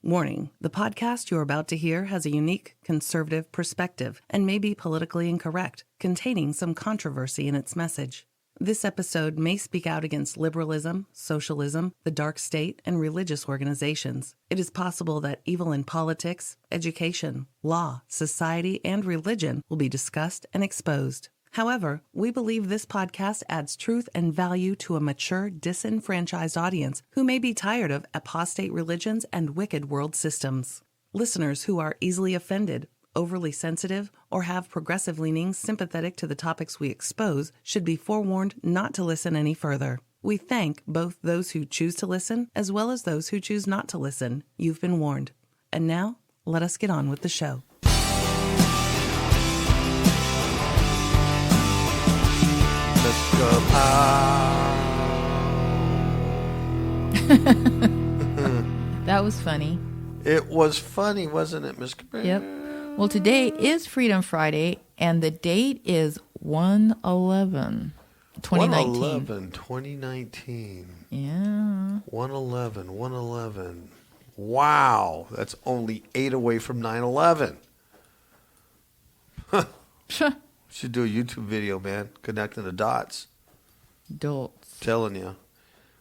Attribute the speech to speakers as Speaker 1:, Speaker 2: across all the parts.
Speaker 1: Warning, the podcast you're about to hear has a unique conservative perspective and may be politically incorrect, containing some controversy in its message. This episode may speak out against liberalism, socialism, the dark state, and religious organizations. It is possible that evil in politics, education, law, society, and religion will be discussed and exposed. However, we believe this podcast adds truth and value to a mature, disenfranchised audience who may be tired of apostate religions and wicked world systems. Listeners who are easily offended, overly sensitive, or have progressive leanings sympathetic to the topics we expose should be forewarned not to listen any further. We thank both those who choose to listen as well as those who choose not to listen. You've been warned. And now, let us get on with the show.
Speaker 2: That was funny.
Speaker 3: It was funny, wasn't it, Miss Cabral?
Speaker 2: Yep. Well, today is Freedom Friday, and the date is 1/11, 2019.
Speaker 3: 1/11, 2019.
Speaker 2: Yeah.
Speaker 3: 1/11. Wow. That's only 8 away from 9/11. Should do a YouTube video, man, connecting the dots.
Speaker 2: Adults.
Speaker 3: Telling you.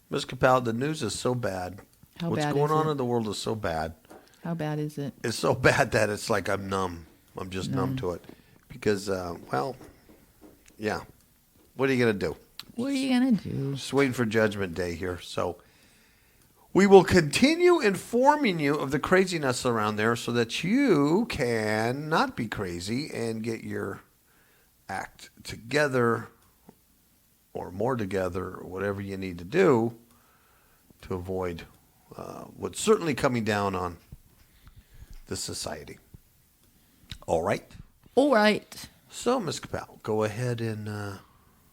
Speaker 3: Ms. KAPOW, the news is so bad. What's going on in the world is so bad.
Speaker 2: How bad is it?
Speaker 3: It's so bad that it's like I'm numb. I'm just numb to it. Because, yeah. What are you going to do?
Speaker 2: What are you going to do?
Speaker 3: Just waiting for Judgment Day here. So we will continue informing you of the craziness around there so that you can not be crazy and get your act together or more together or whatever you need to do to avoid what's certainly coming down on this society. All right?
Speaker 2: All right.
Speaker 3: So, Ms. KAPOW, go ahead and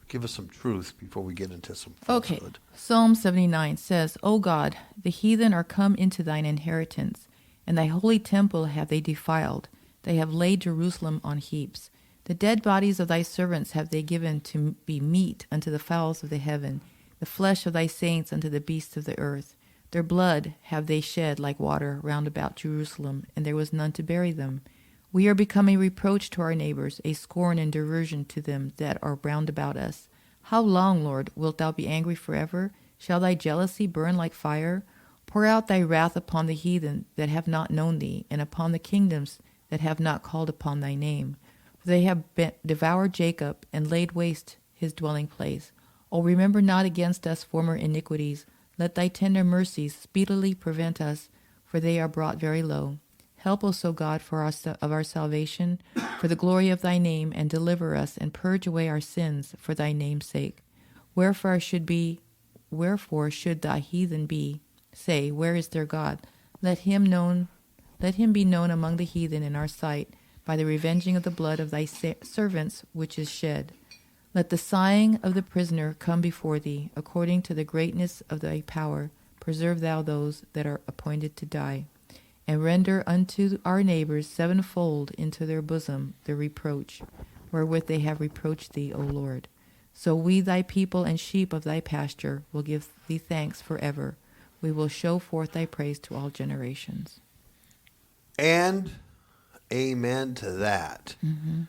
Speaker 3: give us some truth before we get into some falsehood.
Speaker 2: Okay. Psalm 79 says, O God, the heathen are come into thine inheritance, and thy holy temple have they defiled. They have laid Jerusalem on heaps. The dead bodies of thy servants have they given to be meat unto the fowls of the heaven, the flesh of thy saints unto the beasts of the earth. Their blood have they shed like water round about Jerusalem, and there was none to bury them. We are become a reproach to our neighbors, a scorn and derision to them that are round about us. How long, Lord, wilt thou be angry forever? Shall thy jealousy burn like fire? Pour out thy wrath upon the heathen that have not known thee, and upon the kingdoms that have not called upon thy name. For they have devoured Jacob, and laid waste his dwelling place. O remember not against us former iniquities. Let thy tender mercies speedily prevent us, for they are brought very low. Help us, O God, for our salvation, for the glory of thy name, and deliver us, and purge away our sins for thy name's sake. Wherefore should thy heathen be? Say, where is their God? Let him be known among the heathen in our sight, by the revenging of the blood of thy servants which is shed. Let the sighing of the prisoner come before thee, according to the greatness of thy power. Preserve thou those that are appointed to die. And render unto our neighbors sevenfold into their bosom the reproach, wherewith they have reproached thee, O Lord. So we, thy people and sheep of thy pasture, will give thee thanks forever. We will show forth thy praise to all generations.
Speaker 3: And amen to that.
Speaker 2: Mm-hmm.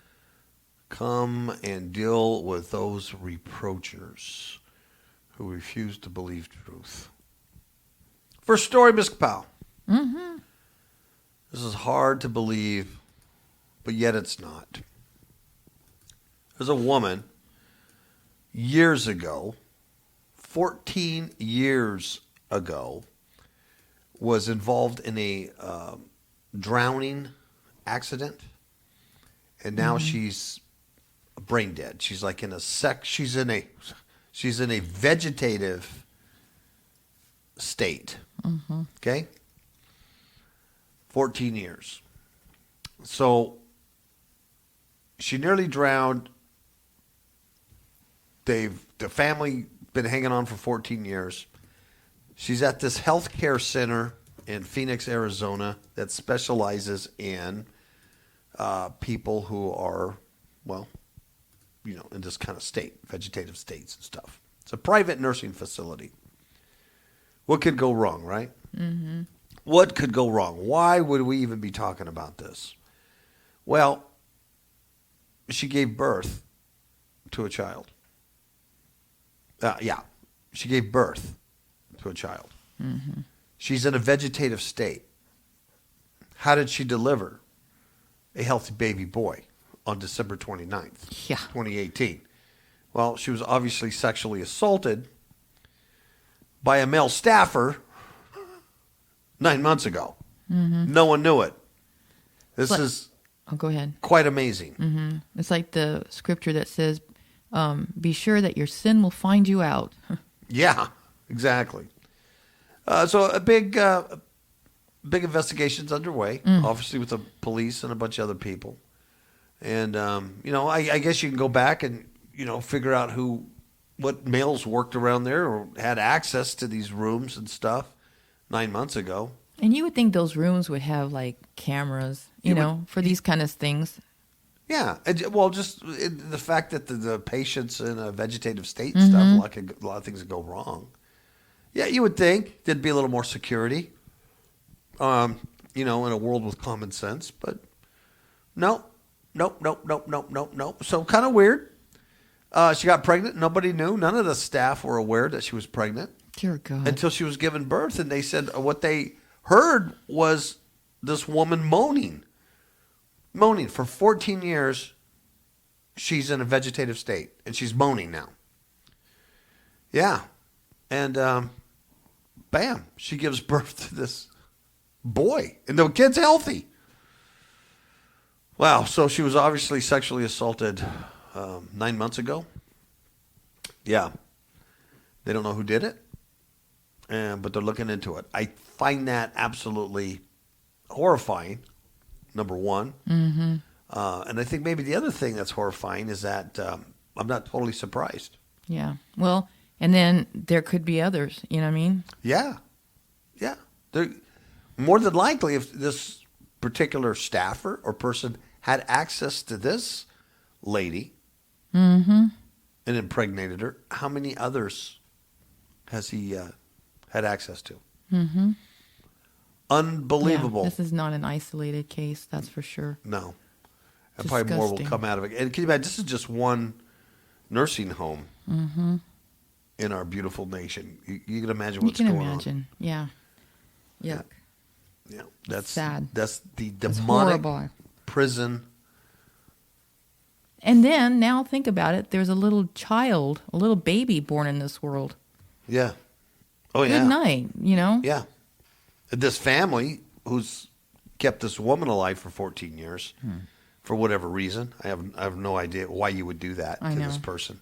Speaker 3: Come and deal with those reproachers who refuse to believe truth. First story, Ms. KAPOW.
Speaker 2: Mm-hmm.
Speaker 3: This is hard to believe, but yet it's not. There's a woman years ago, 14 years ago, was involved in a drowning accident, and now she's brain dead. She's like in a she's in a vegetative state.
Speaker 2: Mm-hmm.
Speaker 3: Okay? 14 years. So she nearly drowned. The family been hanging on for 14 years. She's at this healthcare center in Phoenix, Arizona that specializes in people who are, well, you know, in this kind of state, vegetative states and stuff. It's a private nursing facility. What could go wrong, right?
Speaker 2: Mm-hmm.
Speaker 3: What could go wrong? Why would we even be talking about this? Well, she gave birth to a child. She gave birth to a child.
Speaker 2: Mm-hmm.
Speaker 3: She's in a vegetative state. How did she deliver a healthy baby boy on December 29th, 2018? Well, she was obviously sexually assaulted by a male staffer 9 months ago.
Speaker 2: Mm-hmm.
Speaker 3: No one knew it. This is
Speaker 2: go ahead.
Speaker 3: Quite amazing.
Speaker 2: Mm-hmm. It's like the scripture that says, be sure that your sin will find you out.
Speaker 3: Yeah, exactly. So a big investigation's underway, obviously with the police and a bunch of other people. And, I guess you can go back and, figure out what males worked around there or had access to these rooms and stuff 9 months ago.
Speaker 2: And you would think those rooms would have like cameras, for these kind of things.
Speaker 3: Yeah. Well, just the fact that the patient's in a vegetative state and stuff, a lot of things that go wrong. Yeah, you would think there'd be a little more security, in a world with common sense. But no. So kind of weird. She got pregnant. Nobody knew. None of the staff were aware that she was pregnant.
Speaker 2: Dear God.
Speaker 3: Until she was given birth. And they said what they heard was this woman moaning. Moaning. For 14 years, she's in a vegetative state. And she's moaning now. Yeah. And bam, she gives birth to this boy. And the kid's healthy. Wow. So she was obviously sexually assaulted 9 months ago. Yeah. They don't know who did it. But they're looking into it. I find that absolutely horrifying, number one.
Speaker 2: Mm-hmm.
Speaker 3: And I think maybe the other thing that's horrifying is that I'm not totally surprised.
Speaker 2: Yeah. Well, and then there could be others, you know what I mean?
Speaker 3: Yeah. Yeah. More than likely, if this particular staffer or person had access to this lady and impregnated her, how many others has he had access to?
Speaker 2: Mm-hmm.
Speaker 3: Unbelievable.
Speaker 2: Yeah, this is not an isolated case, that's for sure.
Speaker 3: No. And probably more will come out of it. And can you imagine, this is just one nursing home in our beautiful nation. You can imagine what's going on. You can imagine,
Speaker 2: yeah. Yuck.
Speaker 3: Yeah, that's
Speaker 2: sad.
Speaker 3: That's the demonic prison.
Speaker 2: And then, now think about it, there's a little child, a little baby born in this world.
Speaker 3: Yeah. Oh, yeah.
Speaker 2: Good night,
Speaker 3: Yeah. This family who's kept this woman alive for 14 years for whatever reason. I have no idea why you would do that to this person.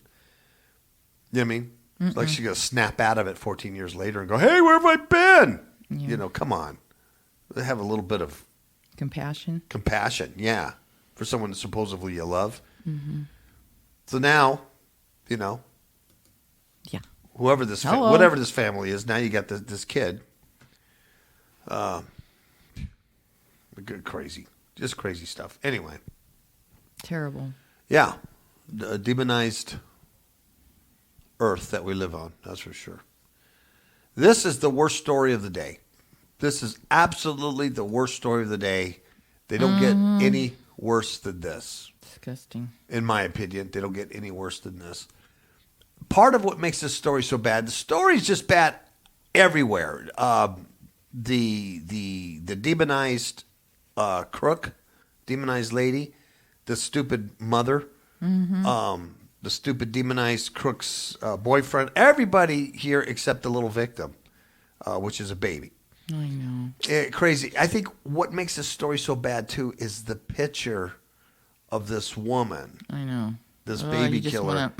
Speaker 3: You know what I mean? It's like she's going to snap out of it 14 years later and go, hey, where have I been? Yeah. Come on. They have a little bit of
Speaker 2: compassion.
Speaker 3: Compassion, yeah, for someone supposedly you love. Mm-hmm. So now,
Speaker 2: yeah,
Speaker 3: whatever this family is, now you got this kid. Crazy, just crazy stuff. Anyway,
Speaker 2: terrible.
Speaker 3: Yeah, a demonized earth that we live on. That's for sure. This is the worst story of the day. This is absolutely the worst story of the day. They don't get any worse than this.
Speaker 2: Disgusting. In
Speaker 3: my opinion, they don't get any worse than this. Part of what makes this story so bad, the story's just bad everywhere. The demonized crook, demonized lady, the stupid mother, the stupid demonized crook's boyfriend, everybody here except the little victim, which is a baby.
Speaker 2: I know.
Speaker 3: Crazy. I think what makes this story so bad, too, is the picture of this woman.
Speaker 2: I know.
Speaker 3: This baby killer.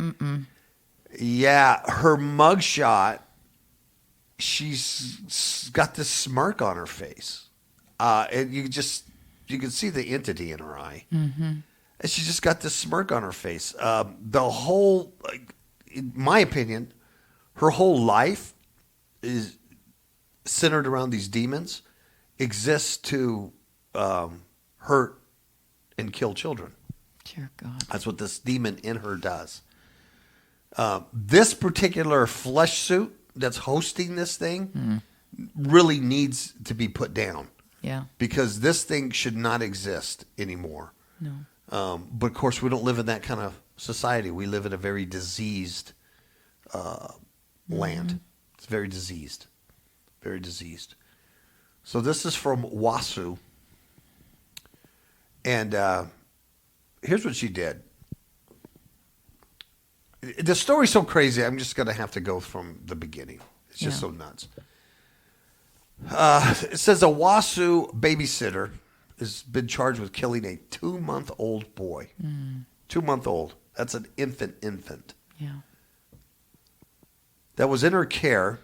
Speaker 3: Yeah, her mugshot, she's got this smirk on her face. And you can see the entity in her eye. Mm-hmm. And she's just got this smirk on her face. The whole, in my opinion, her whole life is centered around these demons, exists to hurt and kill children.
Speaker 2: Dear God.
Speaker 3: That's what this demon in her does. This particular flesh suit that's hosting this thing, really needs to be put down.
Speaker 2: Yeah.
Speaker 3: Because this thing should not exist anymore.
Speaker 2: No.
Speaker 3: But of course, we don't live in that kind of society. We live in a very diseased land. It's very diseased. Very diseased. So this is from Wasu. And here's what she did. The story's so crazy, I'm just going to have to go from the beginning. It's just so nuts. It says a Wasu babysitter has been charged with killing a 2-month-old boy. 2-month-old. That's an infant.
Speaker 2: Yeah.
Speaker 3: That was in her care.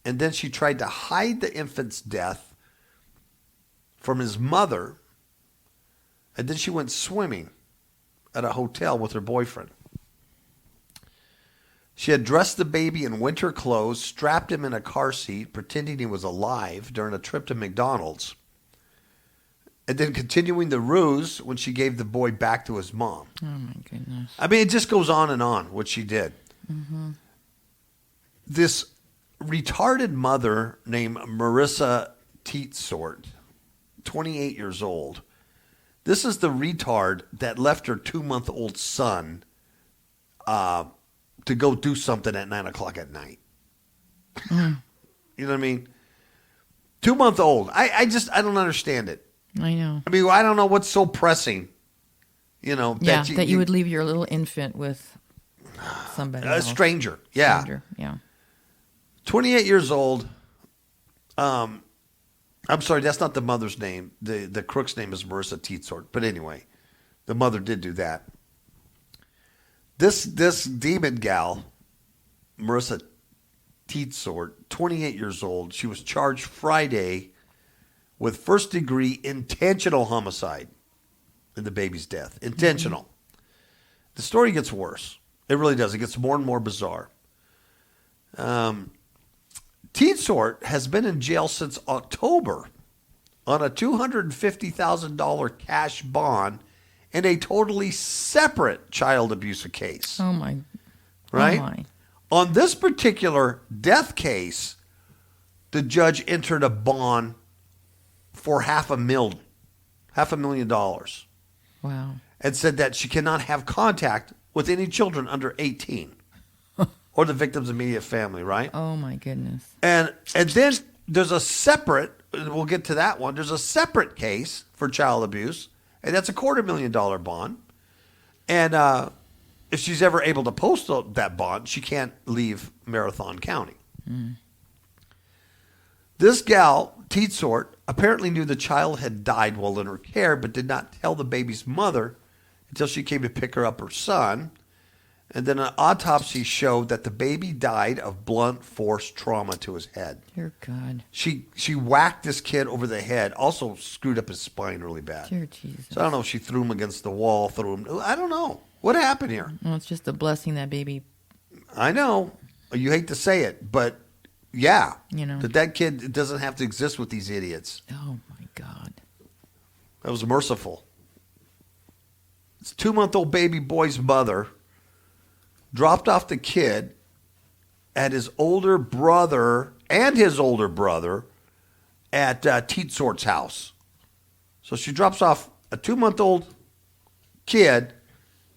Speaker 3: And then she tried to hide the infant's death from his mother. And then she went swimming at a hotel with her boyfriend. She had dressed the baby in winter clothes, strapped him in a car seat, pretending he was alive during a trip to McDonald's, and then continuing the ruse when she gave the boy back to his mom.
Speaker 2: Oh, my goodness.
Speaker 3: I mean, it just goes on and on, what she did. This retarded mother named Marissa Teetsort, 28 years old. This is the retard that left her 2-month-old son to go do something at 9 o'clock at night. You know what I mean? 2-month-old. I don't understand it.
Speaker 2: I know.
Speaker 3: I mean, I don't know what's so pressing. You know,
Speaker 2: that you would leave your little infant with somebody else.
Speaker 3: A stranger. Yeah.
Speaker 2: Yeah.
Speaker 3: 28 years old. I'm sorry, that's not the mother's name. The crook's name is Marissa Teetsort. But anyway, the mother did do that. This demon gal, Marissa Teetsort, 28 years old, she was charged Friday with first-degree intentional homicide in the baby's death. Intentional. The story gets worse. It really does. It gets more and more bizarre. Teetsort has been in jail since October on a $250,000 cash bond in a totally separate child abuse case.
Speaker 2: Oh, my.
Speaker 3: Right?
Speaker 2: Oh, my.
Speaker 3: On this particular death case, the judge entered a bond for $500,000.
Speaker 2: Wow.
Speaker 3: And said that she cannot have contact with any children under 18 or the victim's immediate family, right?
Speaker 2: Oh, my goodness.
Speaker 3: And then there's a separate, we'll get to that one, there's a separate case for child abuse, and that's a $250,000 bond. And if she's ever able to post that bond, she can't leave Marathon County. This gal, Teetsort, apparently knew the child had died while in her care, but did not tell the baby's mother until she came to pick her son. And then an autopsy showed that the baby died of blunt force trauma to his head.
Speaker 2: Dear God.
Speaker 3: She whacked this kid over the head, also screwed up his spine really bad.
Speaker 2: Dear Jesus.
Speaker 3: So I don't know if she threw him against the wall, I don't know. What happened here?
Speaker 2: Well, it's just a blessing that baby.
Speaker 3: I know. You hate to say it, but yeah.
Speaker 2: You know.
Speaker 3: That kid doesn't have to exist with these idiots.
Speaker 2: Oh, my God.
Speaker 3: That was merciful. This 2-month-old baby boy's mother dropped off the kid at his older brother at Teetsort's house. So she drops off a 2-month-old kid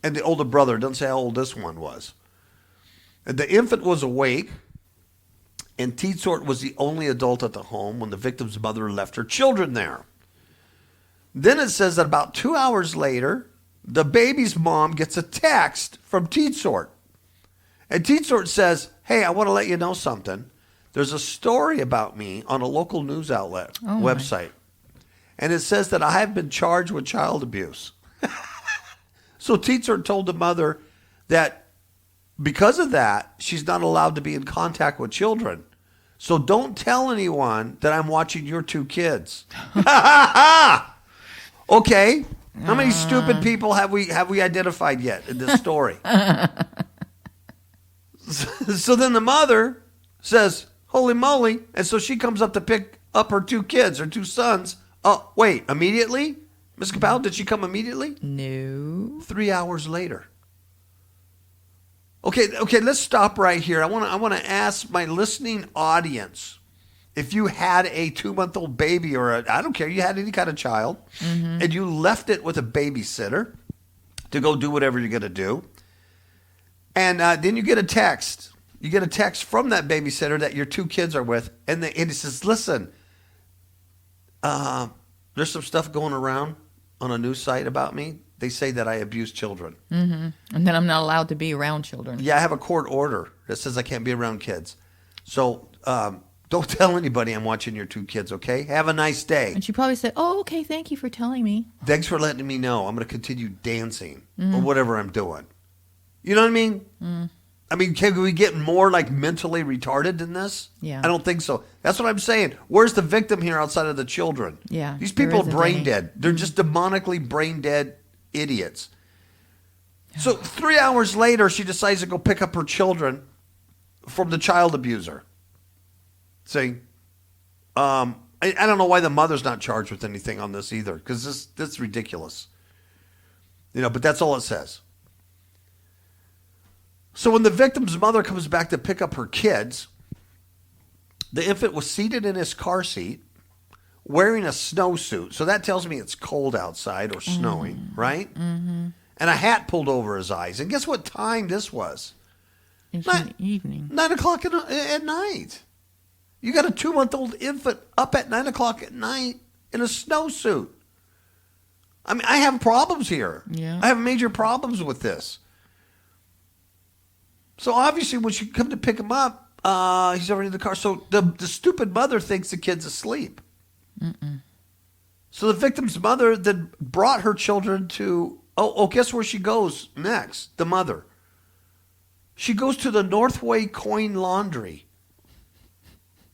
Speaker 3: and the older brother. It doesn't say how old this one was. And the infant was awake, and Teetsort was the only adult at the home when the victim's mother left her children there. Then it says that about 2 hours later, the baby's mom gets a text from Teetsort. And Teetsort says, hey, I want to let you know something. There's a story about me on a local news outlet website. And it says that I have been charged with child abuse. So Teetsort told the mother that because of that, she's not allowed to be in contact with children. So don't tell anyone that I'm watching your 2 kids. Okay. How many stupid people have we identified yet in this story? So then the mother says, holy moly. And so she comes up to pick up her 2 kids, her 2 sons. Oh, wait, immediately? Ms. KAPOW, did she come immediately?
Speaker 2: No.
Speaker 3: 3 hours later. Okay, let's stop right here. I want to ask my listening audience, if you had a 2-month-old baby or I don't care, you had any kind of child, and you left it with a babysitter to go do whatever you're going to do, and then you get a text. You get a text from that babysitter that your 2 kids are with, and it says, listen, there's some stuff going around on a news site about me. They say that I abuse children.
Speaker 2: And then I'm not allowed to be around children.
Speaker 3: Yeah, I have a court order that says I can't be around kids. So don't tell anybody I'm watching your 2 kids, okay? Have a nice day.
Speaker 2: And she probably said, oh, okay, thank you for telling me.
Speaker 3: Thanks for letting me know. I'm going to continue dancing or whatever I'm doing. You know what I mean? I mean, can we get more like mentally retarded than this?
Speaker 2: Yeah.
Speaker 3: I don't think so. That's what I'm saying. Where's the victim here outside of the children?
Speaker 2: Yeah.
Speaker 3: These people are
Speaker 2: there isn't
Speaker 3: brain
Speaker 2: any.
Speaker 3: dead. They're just demonically brain dead idiots. So 3 hours later, she decides to go pick up her children from the child abuser. See, I don't know why the mother's not charged with anything on this either, because this is ridiculous. You know, but that's all it says. So when the victim's mother comes back to pick up her kids, the infant was seated in his car seat, wearing a snowsuit. So that tells me it's cold outside or snowing, right? Mm-hmm. And a hat pulled over his eyes. And guess what time this was?
Speaker 2: It's in the evening.
Speaker 3: 9 o'clock at night. You got a 2-month-old infant up at 9 o'clock at night in a snowsuit. I mean, I have problems here.
Speaker 2: Yeah.
Speaker 3: I have major problems with this. So obviously when she come to pick him up, he's already in the car. So the stupid mother thinks the kid's asleep. So the victim's mother then brought her children to, guess where she goes next? The mother. She goes to the Northway Coin Laundry.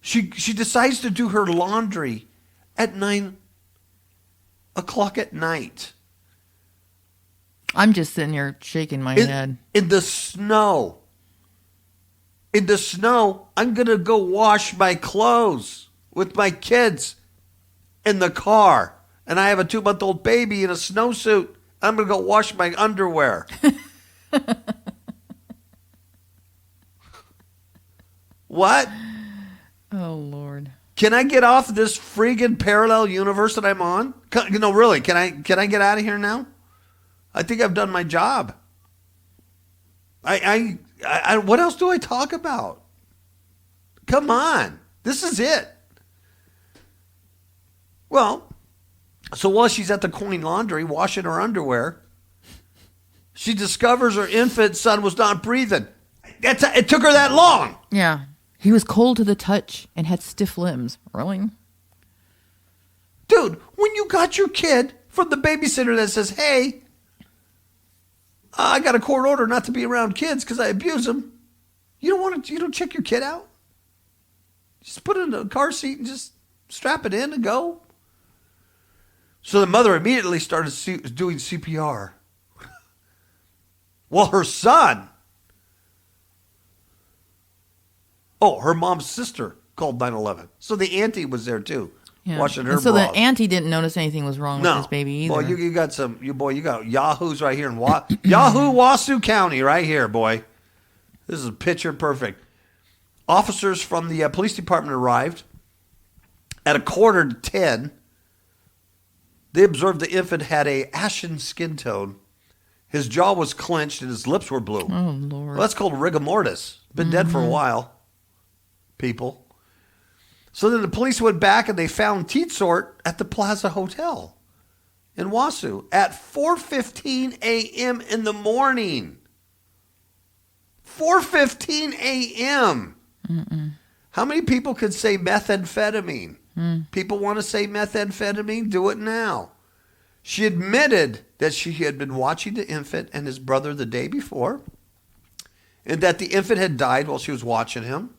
Speaker 3: She decides to do her laundry at 9 o'clock at night.
Speaker 2: I'm just sitting here shaking my head.
Speaker 3: In the snow. In the snow, I'm going to go wash my clothes with my kids in the car. And I have a 2-month-old baby in a snowsuit. I'm going to go wash my underwear. What?
Speaker 2: Oh, Lord.
Speaker 3: Can I get off this friggin' parallel universe that I'm on? No, really, can I get out of here now? I think I've done my job. I what else do I talk about? Come on. This is it. Well, so while she's at the coin laundry washing her underwear, she discovers her infant son was not breathing. It took her that long.
Speaker 2: Yeah. He was cold to the touch and had stiff limbs. Really?
Speaker 3: Dude, when you got your kid from the babysitter that says, hey, I got a court order not to be around kids because I abuse them, you don't check your kid out? Just put it in a car seat and just strap it in and go. So the mother immediately started doing CPR. Well, her son, her mom's sister called 911. So the auntie was there too, watching her.
Speaker 2: And so
Speaker 3: bras.
Speaker 2: the auntie didn't notice anything was wrong with this baby either.
Speaker 3: Boy, you got yahoos right here in Yahoo Wasu County right here, boy. This is picture perfect. Officers from the police department arrived at 9:45. They observed the infant had a ashen skin tone. His jaw was clenched and his lips were blue.
Speaker 2: Oh, Lord.
Speaker 3: Well, that's called rigor mortis. Been dead for a while, people. So then the police went back and they found Teetsort at the Plaza Hotel in Wasu at 4:15 a.m. in the morning. 4:15 a.m. How many people could say methamphetamine? People want to say methamphetamine? Do it now. She admitted that she had been watching the infant and his brother the day before, and that the infant had died while she was watching him.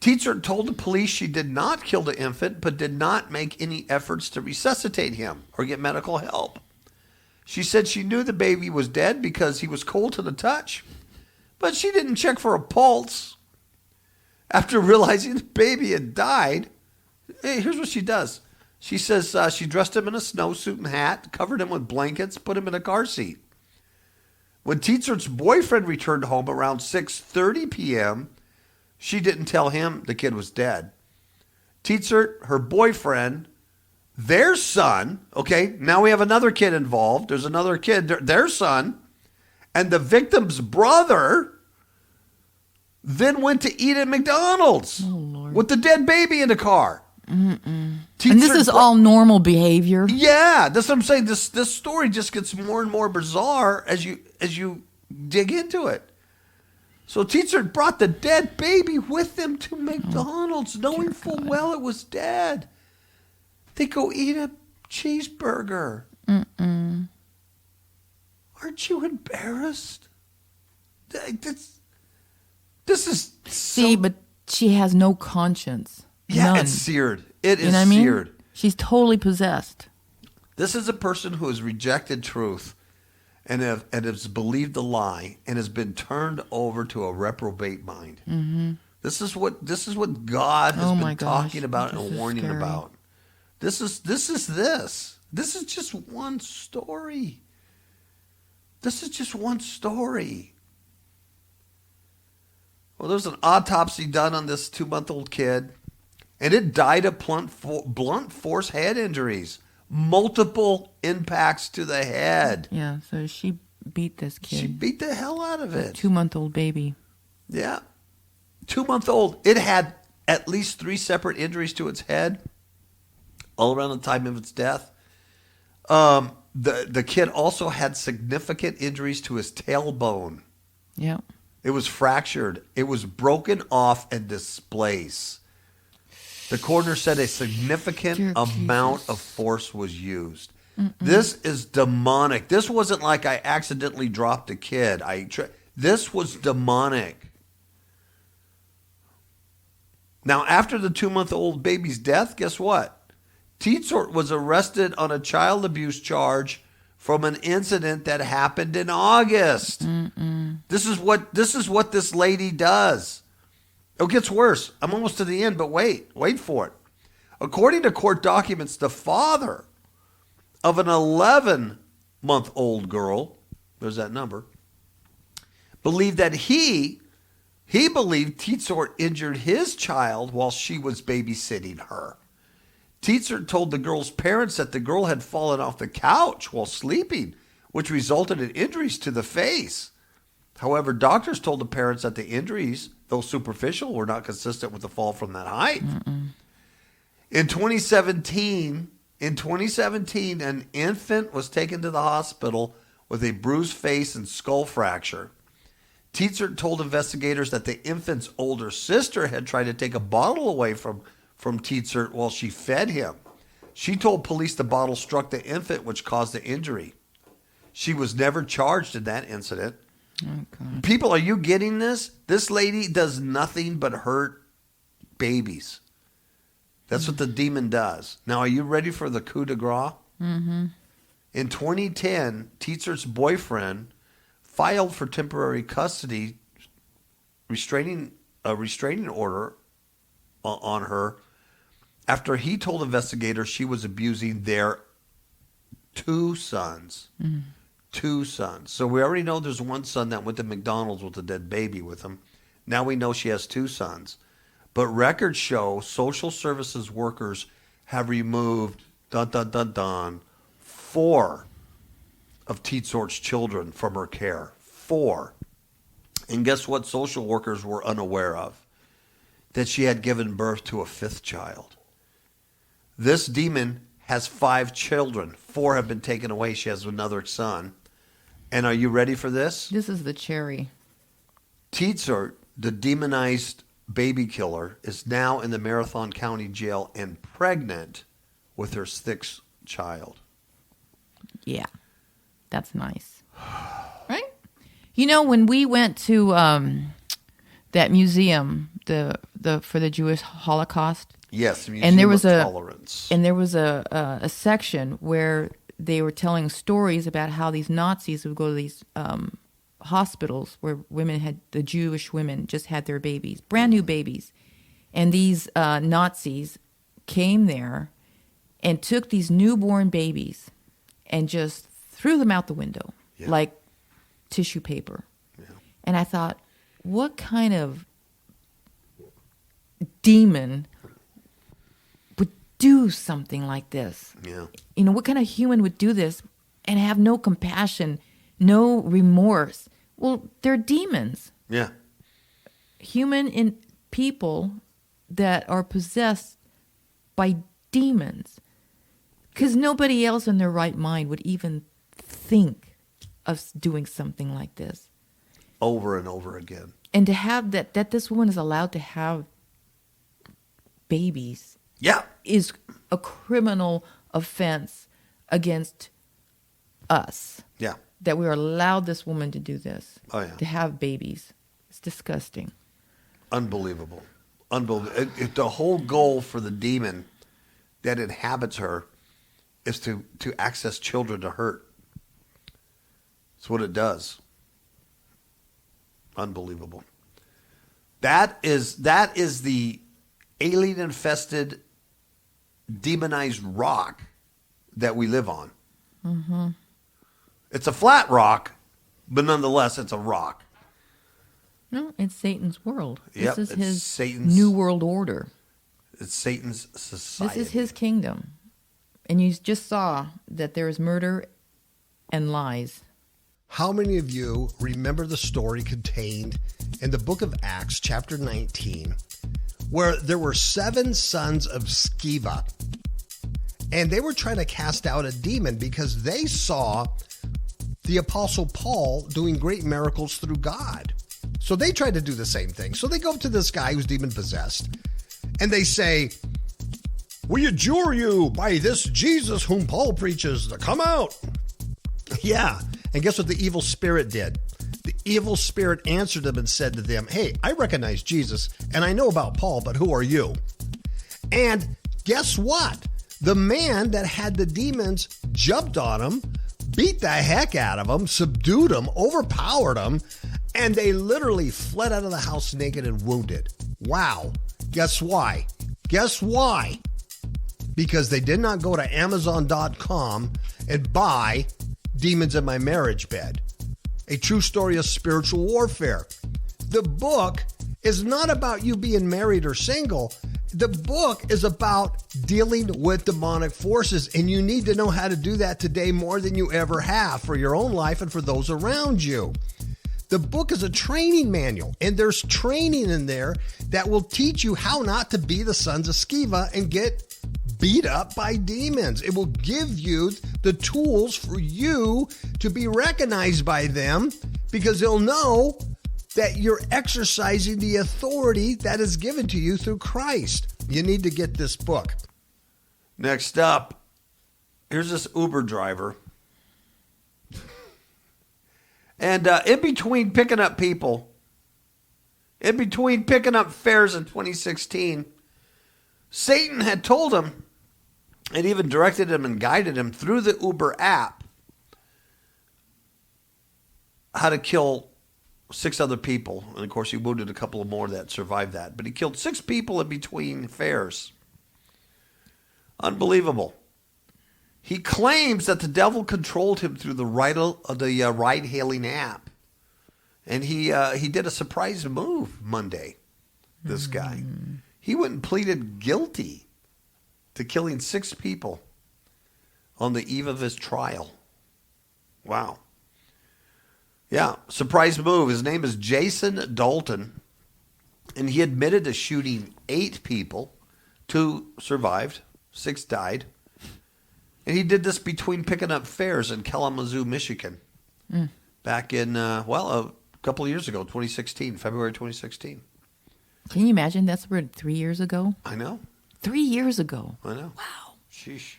Speaker 3: Teetsort told the police she did not kill the infant, but did not make any efforts to resuscitate him or get medical help. She said she knew the baby was dead because he was cold to the touch, but she didn't check for a pulse. After realizing the baby had died, here's what she does. She says she dressed him in a snowsuit and hat, covered him with blankets, put him in a car seat. When Teetsort's boyfriend returned home around 6:30 p.m., she didn't tell him the kid was dead. Tietzert, her boyfriend, their son, okay, now we have another kid involved. There's another kid, their son, and the victim's brother then went to eat at McDonald's with the dead baby in the car.
Speaker 2: And this is all normal behavior.
Speaker 3: Yeah, that's what I'm saying. This story just gets more and more bizarre as you dig into it. So Tietzert brought the dead baby with them to McDonald's, knowing full well it was dead. They go eat a cheeseburger. Aren't you embarrassed? This is
Speaker 2: but she has no conscience.
Speaker 3: Yeah,
Speaker 2: None.
Speaker 3: it's seared. It is
Speaker 2: You know what I mean?
Speaker 3: seared.
Speaker 2: She's totally possessed.
Speaker 3: This is a person who has rejected truth and has believed the lie and has been turned over to a reprobate mind. Mm-hmm. This is what God has been talking about and warning
Speaker 2: scary.
Speaker 3: about. This is just one story. This is just one story. Well, there's an autopsy done on this 2-month-old kid, and it died of blunt force head injuries, multiple impacts to the head.
Speaker 2: Yeah, so she beat this kid.
Speaker 3: She beat the hell out of it.
Speaker 2: 2-month-old baby.
Speaker 3: Yeah. 2-month-old. It had at least 3 separate injuries to its head all around the time of its death. The kid also had significant injuries to his tailbone.
Speaker 2: Yeah.
Speaker 3: It was fractured. It was broken off and displaced. The coroner said a significant amount of force was used. This is demonic. This wasn't like I accidentally dropped a kid. This was demonic. Now, after the 2-month-old baby's death, guess what? Tietzert was arrested on a child abuse charge from an incident that happened in August. This is what this lady does. It gets worse. I'm almost to the end, but wait for it. According to court documents, the father of an 11-month-old girl, there's that number, believed that he believed Tietzert injured his child while she was babysitting her. Tietzert told the girl's parents that the girl had fallen off the couch while sleeping, which resulted in injuries to the face. However, doctors told the parents that the injuries, though superficial, were not consistent with the fall from that height. In 2017, an infant was taken to the hospital with a bruised face and skull fracture. Tietzert told investigators that the infant's older sister had tried to take a bottle away from Tietzert while she fed him. She told police the bottle struck the infant, which caused the injury. She was never charged in that incident.
Speaker 2: Oh, God.
Speaker 3: People, are you getting this? This lady does nothing but hurt babies. That's what the demon does. Now, are you ready for the coup de grace? Mm-hmm. In 2010, Tietzert's boyfriend filed for temporary custody, restraining order on her after he told investigators she was abusing their 2 sons. Mm-hmm. 2 sons. So we already know there's one son that went to McDonald's with a dead baby with him. Now we know she has 2 sons. But records show social services workers have removed 4 of Tietzert's children from her care. 4. And guess what social workers were unaware of? That she had given birth to a 5th child. This demon has 5 children. 4 have been taken away. She has another son. And are you ready for this?
Speaker 2: This is the cherry.
Speaker 3: Tietzert, the demonized baby killer, is now in the Marathon County Jail and pregnant with her 6th child.
Speaker 2: Yeah, that's nice. Right? You know, when we went to that museum, the for the Jewish Holocaust.
Speaker 3: Yes, Museum
Speaker 2: and there was
Speaker 3: of Tolerance.
Speaker 2: And there was a section where they were telling stories about how these Nazis would go to these hospitals where the Jewish women just had their babies, brand new babies. And these Nazis came there and took these newborn babies and just threw them out the window like tissue paper. Yeah. And I thought, what kind of demon do something like this?
Speaker 3: Yeah.
Speaker 2: You know, what kind of human would do this and have no compassion, no remorse? Well, they're demons.
Speaker 3: Yeah.
Speaker 2: Human in people that are possessed by demons. Because nobody else in their right mind would even think of doing something like this.
Speaker 3: Over and over again.
Speaker 2: And to have that this woman is allowed to have babies,
Speaker 3: Yeah.
Speaker 2: is a criminal offense against us.
Speaker 3: Yeah.
Speaker 2: That we are allowed this woman to do this.
Speaker 3: Oh, yeah.
Speaker 2: To have babies. It's disgusting.
Speaker 3: Unbelievable. Unbelievable. The whole goal for the demon that inhabits her is to access children to hurt. That's what it does. Unbelievable. That is the alien-infested, demonized rock that we live on. Mm-hmm. It's a flat rock, but nonetheless, it's a rock.
Speaker 2: No, it's Satan's world.
Speaker 3: Yep,
Speaker 2: This is
Speaker 3: it's
Speaker 2: his
Speaker 3: Satan's-
Speaker 2: new world order.
Speaker 3: It's Satan's society.
Speaker 2: This is his kingdom. And you just saw that there is murder and lies.
Speaker 4: How many of you remember the story contained in the book of Acts, chapter 19, where there were 7 sons of Sceva, and they were trying to cast out a demon because they saw the Apostle Paul doing great miracles through God. So they tried to do the same thing. So they go up to this guy who's demon-possessed, and they say, "We adjure you by this Jesus whom Paul preaches to come out." Yeah. And guess what the evil spirit did? The evil spirit answered them and said to them, "Hey, I recognize Jesus and I know about Paul, but who are you?" And guess what? The man that had the demons jumped on him, beat the heck out of him, subdued him, overpowered him, and they literally fled out of the house naked and wounded. Wow. Guess why? Guess why? Because they did not go to Amazon.com and buy Demons in My Marriage Bed, a true story of spiritual warfare. The book is not about you being married or single. The book is about dealing with demonic forces, and you need to know how to do that today more than you ever have for your own life and for those around you. The book is a training manual, and there's training in there that will teach you how not to be the sons of Sceva and get beat up by demons. It will give you the tools for you to be recognized by them, because they'll know that you're exercising the authority that is given to you through Christ. You need to get this book.
Speaker 3: Next up, here's this Uber driver. And in between picking up people, in between picking up fares in 2016, Satan had told him and even directed him and guided him through the Uber app how to kill 6 other people. And of course, he wounded a couple of more that survived that. But he killed 6 people in between fares. Unbelievable. He claims that the devil controlled him through the ride-hailing app. And he did a surprise move Monday, this guy. He went and pleaded guilty to killing 6 people on the eve of his trial. Wow. Yeah, surprise move. His name is Jason Dalton, and he admitted to shooting 8 people. 2 survived, 6 died. And he did this between picking up fares in Kalamazoo, Michigan, back in, a couple of years ago, 2016, February 2016.
Speaker 2: Can you imagine? That's 3 years ago?
Speaker 3: I know.
Speaker 2: 3 years ago.
Speaker 3: I know.
Speaker 2: Wow.
Speaker 3: Sheesh.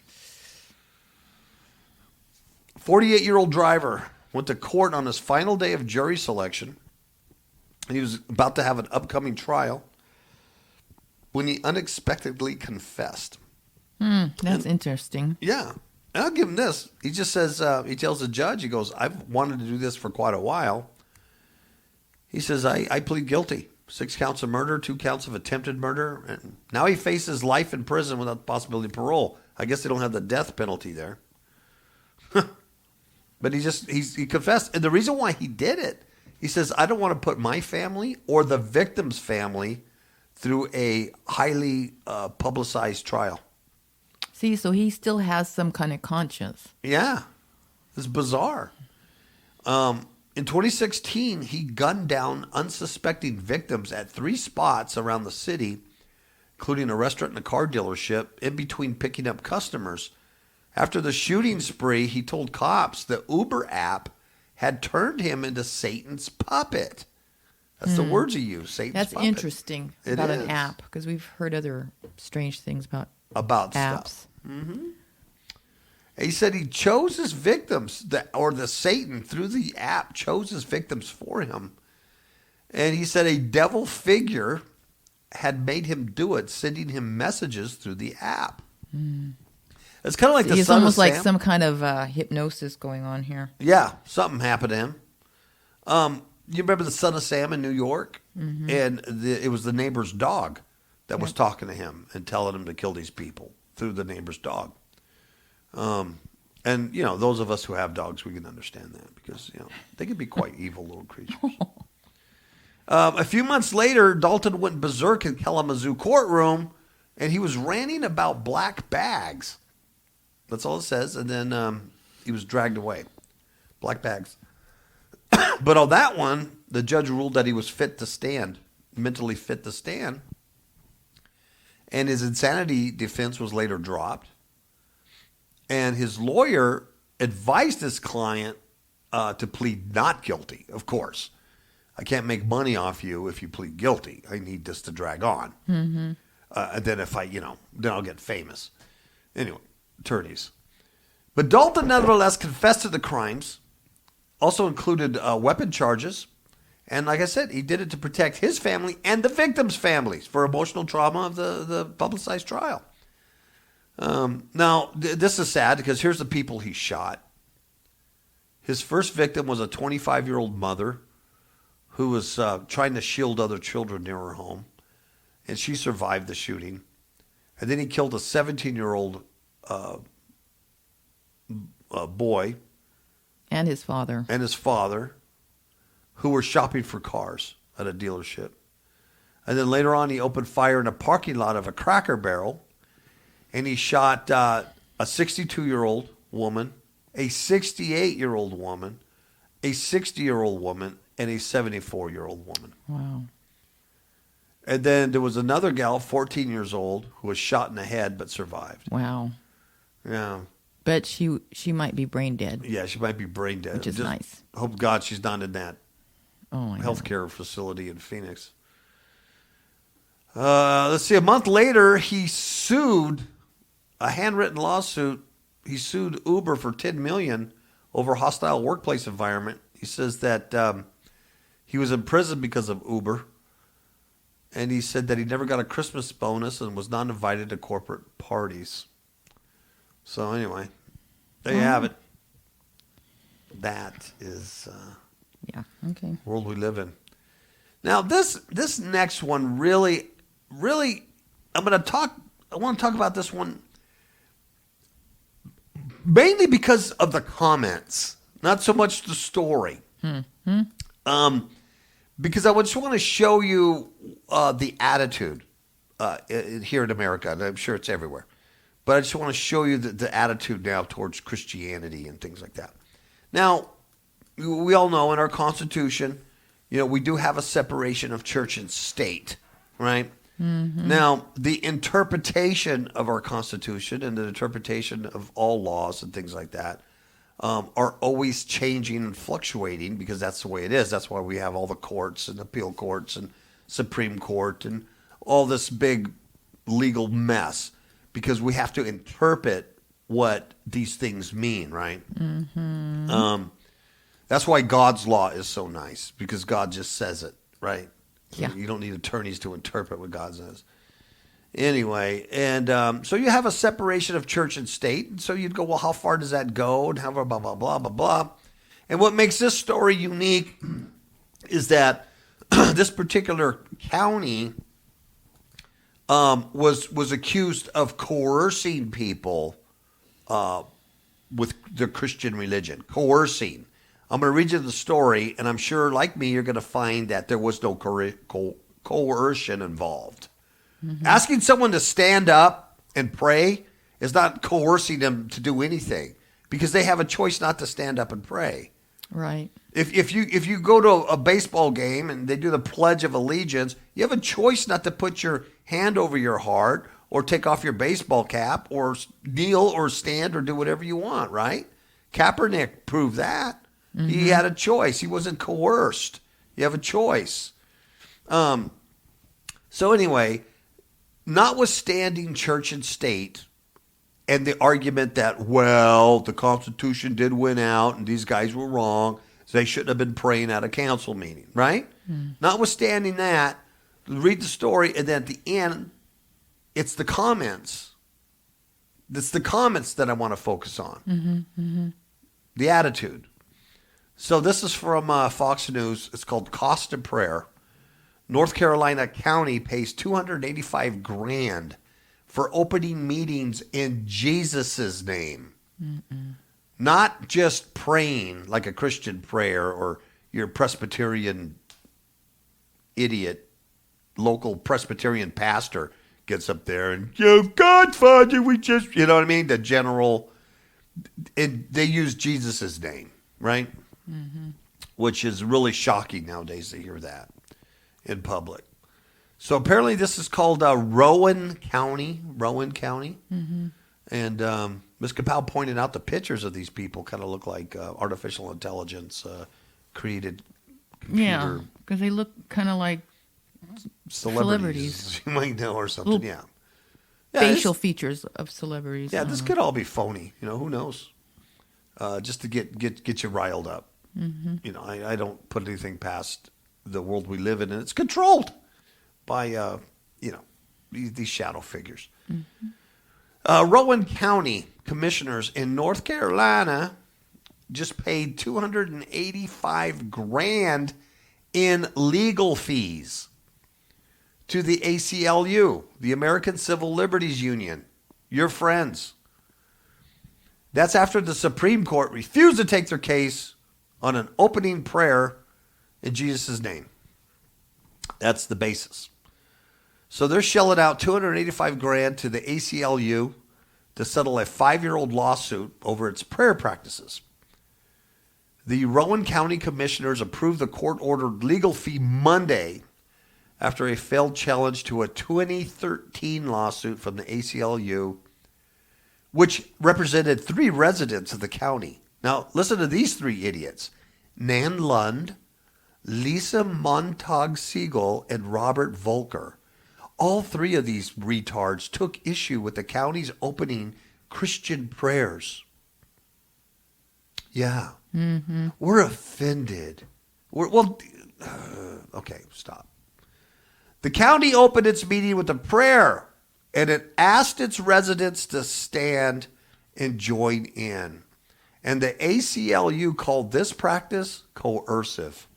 Speaker 3: 48-year-old driver went to court on his final day of jury selection, and he was about to have an upcoming trial when he unexpectedly confessed.
Speaker 2: That's interesting.
Speaker 3: Yeah. And I'll give him this. He just says, he tells the judge, he goes, "I've wanted to do this for quite a while." He says, I plead guilty. 6 counts of murder, 2 counts of attempted murder. And now he faces life in prison without the possibility of parole. I guess they don't have the death penalty there. But he confessed. And the reason why he did it, he says, "I don't want to put my family or the victim's family through a highly publicized trial."
Speaker 2: See, so he still has some kind of conscience.
Speaker 3: Yeah. It's bizarre. In 2016, he gunned down unsuspecting victims at 3 spots around the city, including a restaurant and a car dealership, in between picking up customers. After the shooting spree, he told cops the Uber app had turned him into Satan's puppet. That's the words he used, Satan's
Speaker 2: That's
Speaker 3: puppet.
Speaker 2: interesting about an app, because we've heard other strange things about apps.
Speaker 3: Stuff. Mm-hmm. He said he chose his victims, the Satan through the app chose his victims for him. And he said a devil figure had made him do it, sending him messages through the app. It's kind of like
Speaker 2: It's almost like some kind of hypnosis going on here.
Speaker 3: Yeah, something happened to him. You remember the Son of Sam in New York? Mm-hmm. And it was the neighbor's dog that was talking to him and telling him to kill these people through the neighbor's dog. And, those of us who have dogs, we can understand that because, they can be quite evil little creatures. A few months later, Dalton went berserk in Kalamazoo courtroom, and he was ranting about black bags. That's all it says. And then he was dragged away. Black bags. But on that one, the judge ruled that he was fit to stand, mentally fit to stand. And his insanity defense was later dropped. And his lawyer advised his client to plead not guilty, of course. I can't make money off you if you plead guilty. I need this to drag on. Mm-hmm. And then if then I'll get famous. Anyway, attorneys. But Dalton nevertheless confessed to the crimes, also included weapon charges. And like I said, he did it to protect his family and the victims' families for emotional trauma of the publicized trial. Now, this is sad because here's the people he shot. His first victim was a 25-year-old mother who was trying to shield other children near her home, and she survived the shooting. And then he killed a 17-year-old boy.
Speaker 2: And his father. Who were shopping for cars at a dealership. And then later on, he opened fire in a parking lot of a Cracker Barrel. And he shot a 62-year-old woman, a 68-year-old woman, a 60-year-old woman, and a 74-year-old woman. Wow.
Speaker 3: And then there was another gal, 14 years old, who was shot in the head but survived.
Speaker 2: Wow.
Speaker 3: Yeah.
Speaker 2: But she might be brain dead.
Speaker 3: Yeah, she might be brain dead.
Speaker 2: Which is nice.
Speaker 3: Hope God she's not in that healthcare
Speaker 2: God.
Speaker 3: facility in Phoenix. Let's see. A month later, he sued a handwritten lawsuit. He sued Uber for $10 million over hostile workplace environment. He says that he was in prison because of Uber, and he said that he never got a Christmas bonus and was not invited to corporate parties. So anyway, there you have it. That is
Speaker 2: okay.
Speaker 3: the world we live in. Now this next one really I want to talk about this one mainly because of the comments, not so much the story. Because I just want to show you the attitude here in America, and I'm sure it's everywhere. But I just want to show you the attitude now towards Christianity and things like that. Now, we all know in our Constitution, we do have a separation of church and state, right? Mm-hmm. Now, the interpretation of our Constitution and the interpretation of all laws and things like that are always changing and fluctuating because that's the way it is. That's why we have all the courts and appeal courts and Supreme Court and all this big legal mess because we have to interpret what these things mean, right? Mm-hmm. That's why God's law is so nice because God just says it, right?
Speaker 2: Yeah.
Speaker 3: You don't need attorneys to interpret what God says. Anyway, and so you have a separation of church and state. And so you'd go, well, how far does that go? And how blah, blah, blah, blah, blah. And what makes this story unique is that this particular county was accused of coercing people with their Christian religion. Coercing. I'm going to read you the story, and I'm sure, like me, you're going to find that there was no coercion involved. Mm-hmm. Asking someone to stand up and pray is not coercing them to do anything because they have a choice not to stand up and pray.
Speaker 2: Right.
Speaker 3: If you go to a baseball game and they do the Pledge of Allegiance, you have a choice not to put your hand over your heart or take off your baseball cap or kneel or stand or do whatever you want, right? Kaepernick proved that. Mm-hmm. He had a choice. He wasn't coerced. You have a choice. So anyway, notwithstanding church and state and the argument that, well, the Constitution did win out and these guys were wrong, so they shouldn't have been praying at a council meeting, right? Notwithstanding that, read the story, and then at the end, it's the comments. It's the comments that I want to focus on. The attitude. So this is from Fox News. It's called Cost of Prayer. North Carolina County pays $285,000 for opening meetings in Jesus' name. Not just praying like a Christian prayer or your Presbyterian idiot, local Presbyterian pastor gets up there and, God, Father, we just, you know what I mean? The general, they use Jesus' name, right? Which is really shocking nowadays to hear that in public. So apparently this is called Rowan County. And Ms. KAPOW pointed out the pictures of these people kind of look like artificial intelligence created computer.
Speaker 2: Yeah, because they look kind of like celebrities.
Speaker 3: You might know, or something, yeah.
Speaker 2: Facial features of celebrities.
Speaker 3: Yeah, this could all be phony. You know, who knows? Just to get you riled up. You know, I don't put anything past the world we live in, and it's controlled by, you know, these shadow figures. Rowan County commissioners in North Carolina just paid $285,000 in legal fees to the ACLU, the American Civil Liberties Union, your friends. That's after the Supreme Court refused to take their case on an opening prayer in Jesus' name. That's the basis. So they're shelling out $285,000 to the ACLU to settle a 5-year-old lawsuit over its prayer practices. The Rowan County commissioners approved the court-ordered legal fee Monday after a failed challenge to a 2013 lawsuit from the ACLU, which represented 3 residents of the county. Now, listen to these 3 idiots. Nan Lund, Lisa Montag-Siegel, and Robert Volker. All 3 of these retards took issue with the county's opening Christian prayers. Yeah. We're offended. Okay, stop. The county opened its meeting with a prayer, and it asked its residents to stand and join in. And the ACLU called this practice coercive.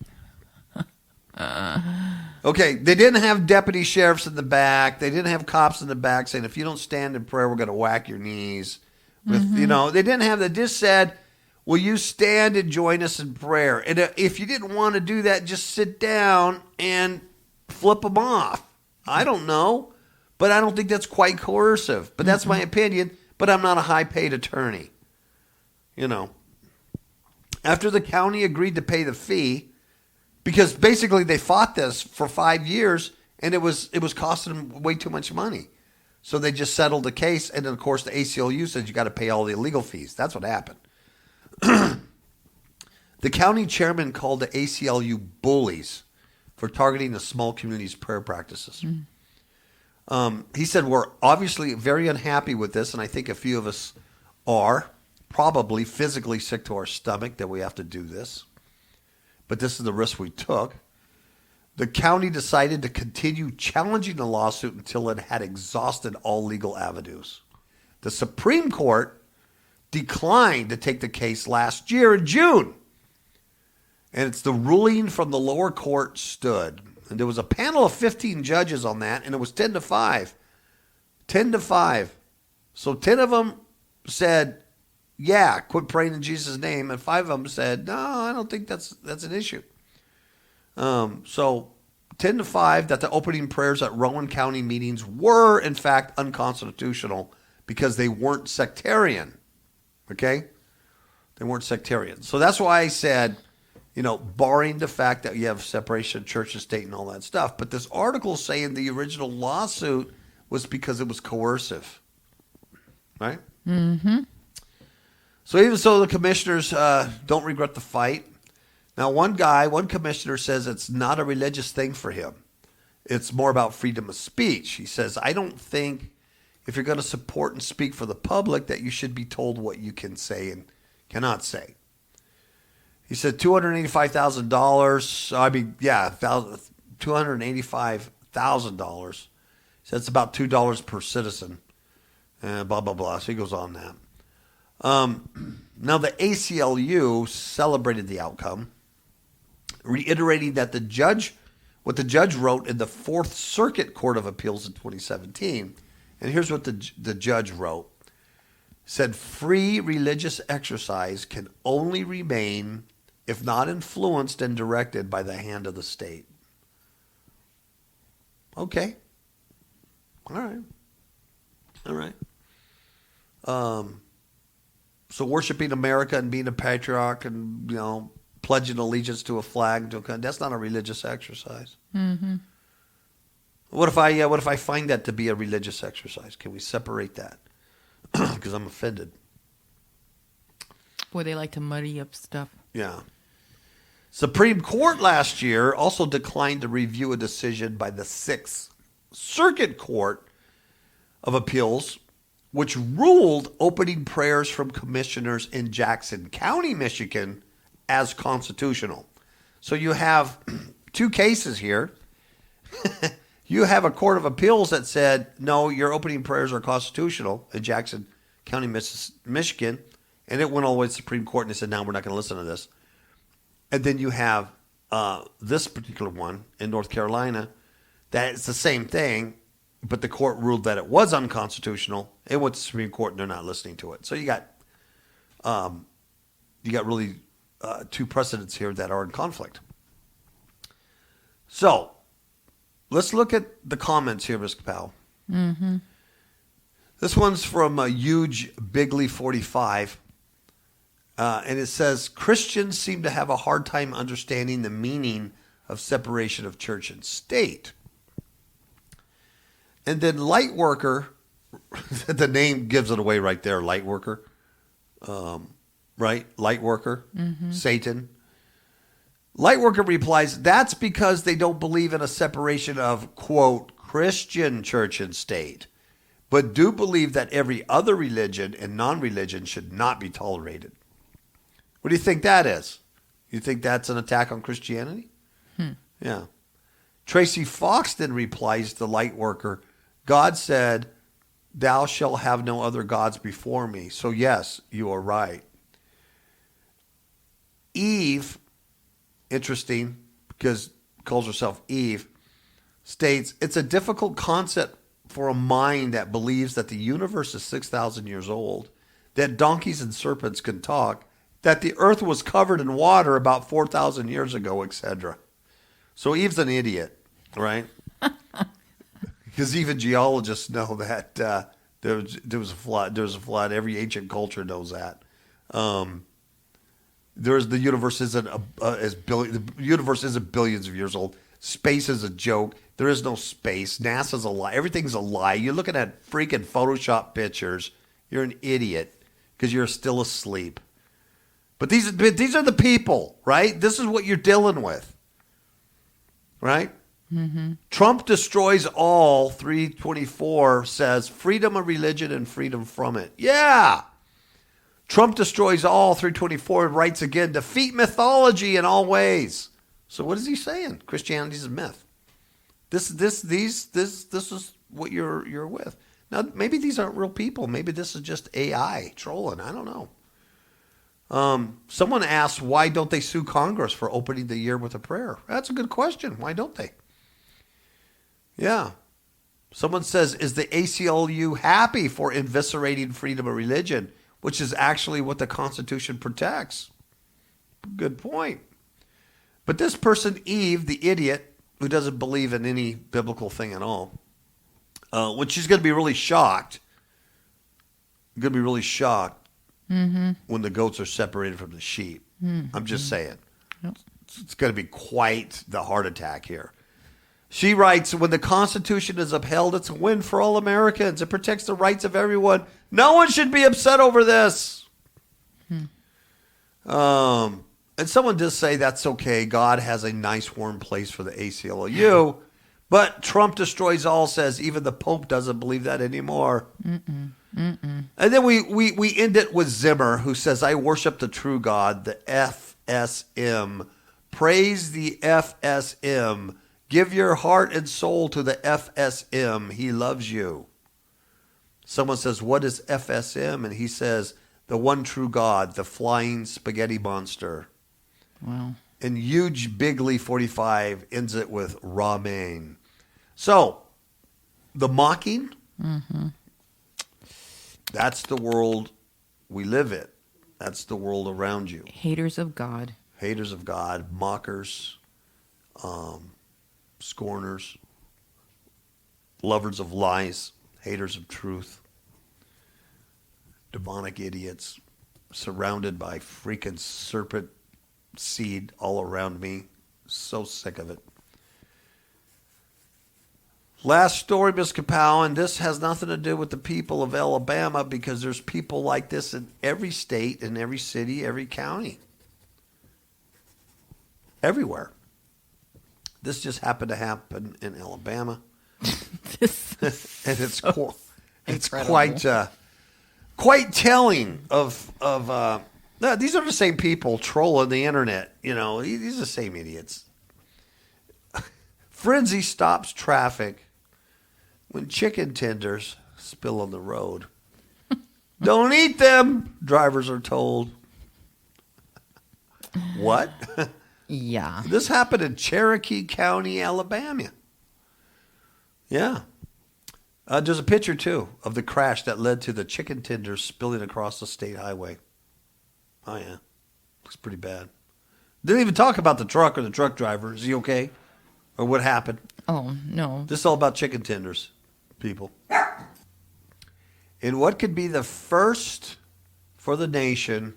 Speaker 3: Okay, they didn't have deputy sheriffs in the back. They didn't have cops in the back saying, if you don't stand in prayer, we're going to whack your knees. With, you know, they didn't have that. Just said, will you stand and join us in prayer? And if you didn't want to do that, just sit down and flip them off. I don't know, but I don't think that's quite coercive. But that's my opinion, but I'm not a high-paid attorney. You know, after the county agreed to pay the fee, because basically they fought this for 5 years, and it was costing them way too much money. So they just settled the case, and then, of course, the ACLU said you got to pay all the legal fees. That's what happened. The county chairman called the ACLU bullies for targeting the small community's prayer practices. He said, we're obviously very unhappy with this, and I think a few of us are probably physically sick to our stomach that we have to do this. But this is the risk we took. The county decided to continue challenging the lawsuit until it had exhausted all legal avenues. The Supreme Court declined to take the case last year in June. And it's the ruling from the lower court stood. And there was a panel of 15 judges on that, and it was 10-5. 10-5. So 10 of them said, yeah, quit praying in Jesus' name. And 5 of them said, no, I don't think that's an issue. So 10-5 that the opening prayers at Rowan County meetings were, in fact, unconstitutional because they weren't sectarian. Okay? They weren't sectarian. So that's why I said, barring the fact that you have separation of church and state and all that stuff. But this article is saying the original lawsuit was because it was coercive. Right?
Speaker 2: Mm-hmm.
Speaker 3: So even so, the commissioners don't regret the fight. Now, one commissioner says it's not a religious thing for him. It's more about freedom of speech. He says, I don't think if you're going to support and speak for the public that you should be told what you can say and cannot say. He said $285,000. $285,000. He said it's about $2 per citizen. Blah, blah, blah. So he goes on that. Now, the ACLU celebrated the outcome, reiterating that what the judge wrote in the Fourth Circuit Court of Appeals in 2017. And here's what the judge wrote. Said, free religious exercise can only remain if not influenced and directed by the hand of the state. Okay. All right. So worshiping America and being a patriarch and, pledging allegiance to a flag, that's not a religious exercise.
Speaker 2: Mm-hmm.
Speaker 3: What if I find that to be a religious exercise? Can we separate that? Because I'm offended.
Speaker 2: Boy, they like to muddy up stuff.
Speaker 3: Yeah. Supreme Court last year also declined to review a decision by the Sixth Circuit Court of Appeals, which ruled opening prayers from commissioners in Jackson County, Michigan, as constitutional. So you have two cases here. You have a court of appeals that said, no, your opening prayers are constitutional in Jackson County, Michigan. And it went all the way to the Supreme Court and they said, no, we're not going to listen to this. And then you have this particular one in North Carolina that it's the same thing, but the court ruled that it was unconstitutional. It went to the Supreme Court and they're not listening to it. So you got really two precedents here that are in conflict. So let's look at the comments here, Ms. KAPOW.
Speaker 2: Mm-hmm.
Speaker 3: This one's from Huge Bigley 45. And it says, Christians seem to have a hard time understanding the meaning of separation of church and state. And then Lightworker, the name gives it away right there, Lightworker. Right? Lightworker,
Speaker 2: mm-hmm.
Speaker 3: Satan. Lightworker replies, that's because they don't believe in a separation of, quote, Christian church and state, but do believe that every other religion and non-religion should not be tolerated. What do you think that is? You think that's an attack on Christianity? Yeah. Tracy Fox then replies to Lightworker, God said, thou shalt have no other gods before me. So yes, you are right. Eve, interesting, because calls herself Eve, states, it's a difficult concept for a mind that believes that the universe is 6,000 years old, that donkeys and serpents can talk, that the earth was covered in water about 4,000 years ago, etc. So Eve's an idiot, right? Because even geologists know that there was a flood. There was a flood. Every ancient culture knows that. The universe isn't the universe isn't billions of years old. Space is a joke. There is no space. NASA's a lie. Everything's a lie. You're looking at freaking Photoshop pictures. You're an idiot because you're still asleep. But these are the people, right? This is what you're dealing with, right?
Speaker 2: Mm-hmm.
Speaker 3: Trump destroys all. 324 says freedom of religion and freedom from it. Yeah. Trump destroys all. 324 writes again, defeat mythology in all ways. So what is he saying? Christianity is a myth. This is what you're with. Now maybe these aren't real people. Maybe this is just AI trolling. I don't know. Someone asked, why don't they sue Congress for opening the year with a prayer? That's a good question. Why don't they? Yeah. Someone says, is the ACLU happy for eviscerating freedom of religion, which is actually what the Constitution protects? Good point. But this person, Eve, the idiot, who doesn't believe in any biblical thing at all, when she's going to be really shocked going to be really shocked when the goats are separated from the sheep. I'm just saying.
Speaker 2: Yep.
Speaker 3: It's going to be quite the heart attack here. She writes, when the Constitution is upheld, it's a win for all Americans. It protects the rights of everyone. No one should be upset over this. And someone does say that's okay. God has a nice, warm place for the ACLU. But Trump destroys all says even the Pope doesn't believe that anymore. And then we end it with Zimmer, who says, I worship the true God, the FSM. Praise the FSM. Give your heart and soul to the FSM. He loves you. Someone says, what is FSM? And he says, the one true God, the flying spaghetti monster.
Speaker 2: Wow.
Speaker 3: And Huge Bigley 45 ends it with ramen. So, the mocking, that's the world we live in. That's the world around you.
Speaker 2: Haters of God.
Speaker 3: Haters of God, mockers, scorners, lovers of lies, haters of truth, demonic idiots, surrounded by freaking serpent seed all around me. So sick of it. Last story, Miss KAPOW, and this has nothing to do with the people of Alabama because there's people like this in every state, in every city, every county. Everywhere. This just happened to happen in Alabama. And it's quite telling of these are the same people trolling the internet. You know, these are the same idiots. Frenzy stops traffic when chicken tenders spill on the road. Don't eat them, drivers are told. What?
Speaker 2: Yeah.
Speaker 3: This happened in Cherokee County, Alabama. Yeah. There's a picture, too, of the crash that led to the chicken tenders spilling across the state highway. Oh, yeah. Looks pretty bad. Didn't even talk about the truck or the truck driver. Is he okay? Or what happened?
Speaker 2: Oh, no.
Speaker 3: This is all about chicken tenders, people. In what could be the first for the nation,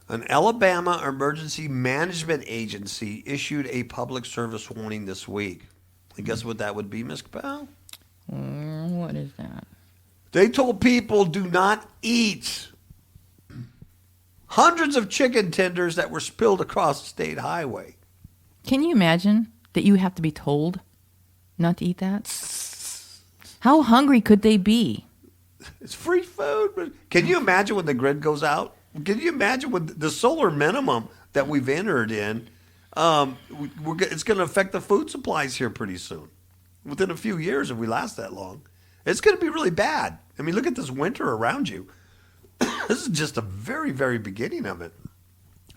Speaker 3: an Alabama emergency management agency issued a public service warning this week. And guess what that would be, Ms. KAPOW?
Speaker 2: What is that?
Speaker 3: They told people do not eat hundreds of chicken tenders that were spilled across the state highway.
Speaker 2: Can you imagine that you have to be told not to eat that? How hungry could they be?
Speaker 3: It's free food. But can you imagine when the grid goes out? Can you imagine with the solar minimum that we've entered in? It's going to affect the food supplies here pretty soon. Within a few years, if we last that long, it's going to be really bad. I mean, look at this winter around you. This is just the very, very beginning of it.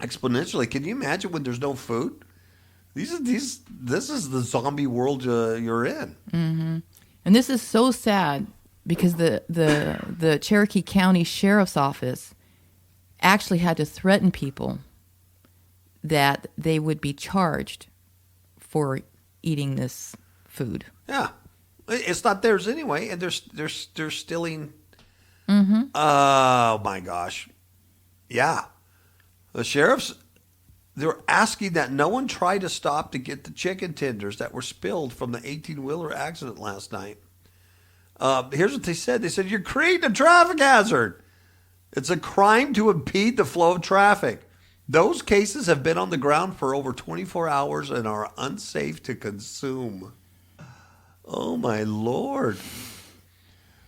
Speaker 3: Exponentially, can you imagine when there's no food? This is the zombie world you're in.
Speaker 2: Mm-hmm. And this is so sad because the Cherokee County Sheriff's Office actually had to threaten people that they would be charged for eating this food.
Speaker 3: Yeah, it's not theirs anyway, and they're stealing.
Speaker 2: Mm-hmm.
Speaker 3: Oh my gosh, yeah, the sheriffs. They're asking that no one try to stop to get the chicken tenders that were spilled from the 18-wheeler accident last night. Here's what they said. They said, you're creating a traffic hazard. It's a crime to impede the flow of traffic. Those cases have been on the ground for over 24 hours and are unsafe to consume. Oh, my Lord.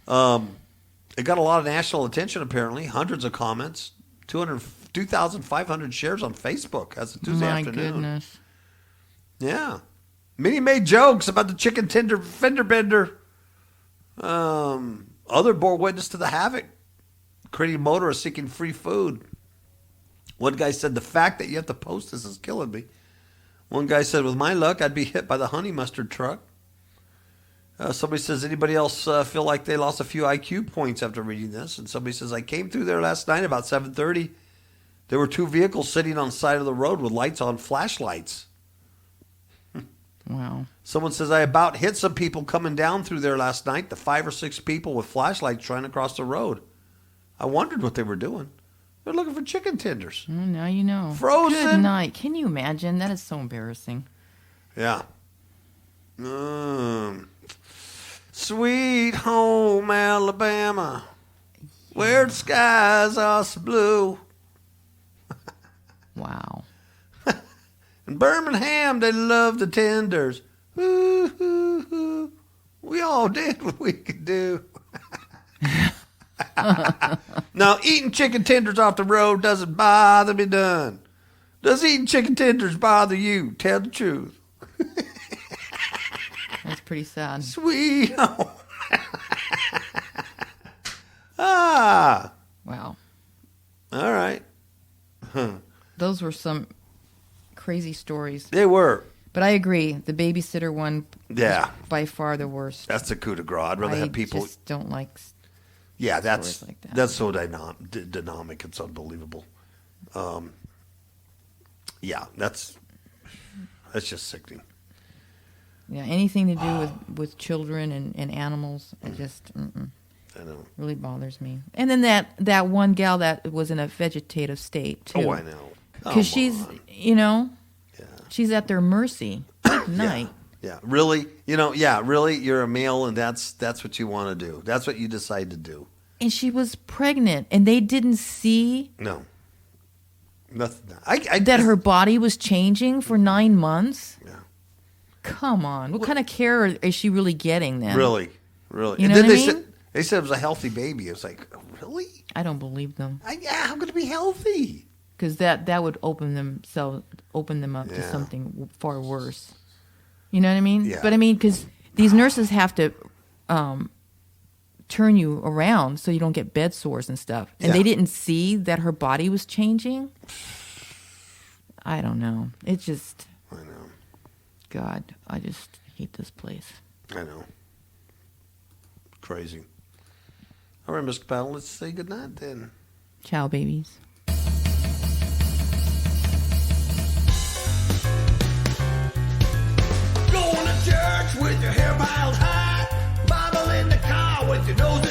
Speaker 3: It got a lot of national attention, apparently. Hundreds of comments. 2,500 shares on Facebook as of Tuesday afternoon.
Speaker 2: My goodness.
Speaker 3: Yeah. Many made jokes about the chicken tender fender bender. Other bore witness to the havoc, creating motorists seeking free food. One guy said, the fact that you have to post this is killing me. One guy said, with my luck, I'd be hit by the honey mustard truck. Somebody says, anybody else feel like they lost a few IQ points after reading this? And somebody says, I came through there last night about 7:30. There were two vehicles sitting on the side of the road with lights on, flashlights.
Speaker 2: Wow.
Speaker 3: Someone says, I about hit some people coming down through there last night, the 5 or 6 people with flashlights trying to cross the road. I wondered what they were doing. They're looking for chicken tenders.
Speaker 2: Now you know.
Speaker 3: Frozen.
Speaker 2: Good night. Can you imagine? That is so embarrassing.
Speaker 3: Yeah. Sweet home Alabama, where the skies are so blue.
Speaker 2: Wow.
Speaker 3: In Birmingham, they love the tenders. Ooh, ooh, ooh. We all did what we could do. Now, eating chicken tenders off the road doesn't bother me none. Does eating chicken tenders bother you? Tell the truth.
Speaker 2: That's pretty sad.
Speaker 3: Sweet home. Ah.
Speaker 2: Wow.
Speaker 3: All right.
Speaker 2: Those were some crazy stories.
Speaker 3: They were.
Speaker 2: But I agree. The babysitter one
Speaker 3: Yeah.
Speaker 2: was by far the worst.
Speaker 3: That's the coup de grace. I'd rather have people.
Speaker 2: I just don't like.
Speaker 3: Yeah, that's
Speaker 2: stories like that.
Speaker 3: that's so dynamic. It's unbelievable. Yeah, that's just sickening.
Speaker 2: Yeah, anything to do with children and animals, it just
Speaker 3: I know.
Speaker 2: really bothers me. And then that one gal that was in a vegetative state too.
Speaker 3: Oh, I know.
Speaker 2: Because she's,
Speaker 3: Yeah.
Speaker 2: she's at their mercy. Good night.
Speaker 3: Yeah, really. Really. You're a male, and that's what you want to do. That's what you decide to do.
Speaker 2: And she was pregnant, and they didn't see
Speaker 3: No. Nothing.
Speaker 2: that her body was changing for 9 months.
Speaker 3: Yeah.
Speaker 2: Come on, what kind of care is she really getting then?
Speaker 3: Really.
Speaker 2: You know
Speaker 3: and then
Speaker 2: what I mean?
Speaker 3: they said it was a healthy baby. It was like, really?
Speaker 2: I don't believe them.
Speaker 3: How could it be healthy?
Speaker 2: Because that would open them up to something far worse. You know what I mean?
Speaker 3: Yeah.
Speaker 2: But I mean, because these nurses have to turn you around so you don't get bed sores and stuff. And they didn't see that her body was changing. I don't know. It just,
Speaker 3: I know.
Speaker 2: God, I just hate this place.
Speaker 3: I know. Crazy. All right, Mr. Powell, let's say goodnight then.
Speaker 2: Ciao, babies.
Speaker 4: Going to church with your hair piled high, Bible in the car with your nose